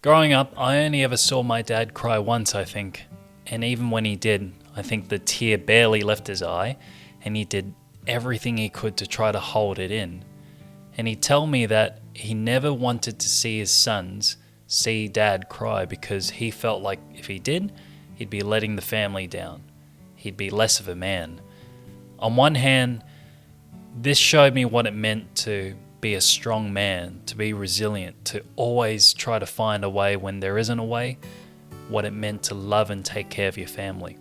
Growing up, I only ever saw my dad cry once, I think. And even when he did, I think the tear barely left his eye, and he did everything he could to try to hold it in. And he'd tell me that he never wanted to see his sons see dad cry because he felt like if he did, he'd be letting the family down. He'd be less of a man. On one hand, this showed me what it meant to be a strong man, to be resilient, to always try to find a way when there isn't a way, what it meant to love and take care of your family.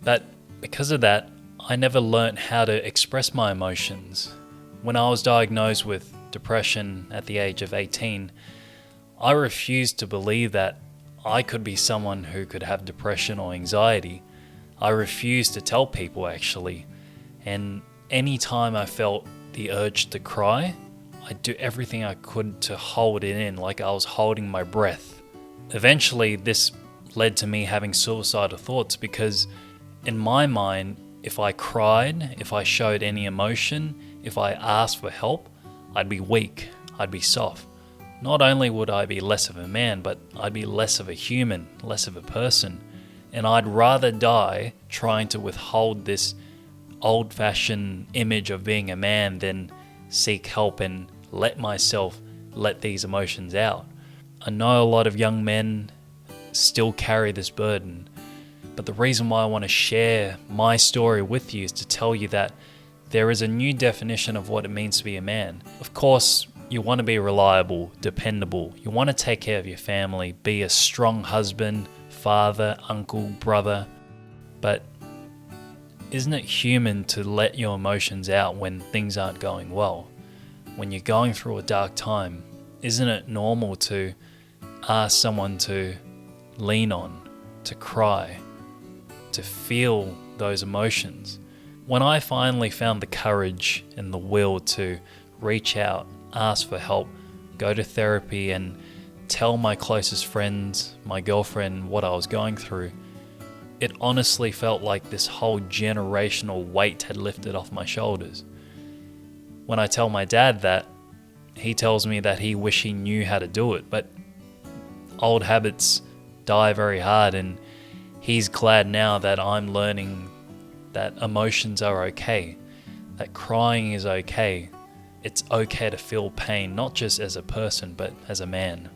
But because of that, I never learnt how to express my emotions. When I was diagnosed with depression at the age of 18, I refused to believe that I could be someone who could have depression or anxiety. I refused to tell people, actually. And any time I felt the urge to cry, I'd do everything I could to hold it in, like I was holding my breath. Eventually, this led to me having suicidal thoughts because in my mind, if I cried, if I showed any emotion, if I asked for help, I'd be weak, I'd be soft. Not only would I be less of a man, but I'd be less of a human, less of a person. And I'd rather die trying to withhold this old-fashioned image of being a man than seek help and let myself let these emotions out. I know a lot of young men still carry this burden, but the reason why I want to share my story with you is to tell you that there is a new definition of what it means to be a man. Of course, you want to be reliable, dependable. You want to take care of your family, be a strong husband, father, uncle, brother. But isn't it human to let your emotions out when things aren't going well? When you're going through a dark time, isn't it normal to ask someone to lean on, to cry, to feel those emotions? When I finally found the courage and the will to reach out, ask for help, go to therapy and tell my closest friends, my girlfriend, what I was going through, it honestly felt like this whole generational weight had lifted off my shoulders. When I tell my dad that, he tells me that he wish he knew how to do it, but old habits die very hard, and he's glad now that I'm learning that emotions are okay, that crying is okay. It's okay to feel pain, not just as a person, but as a man.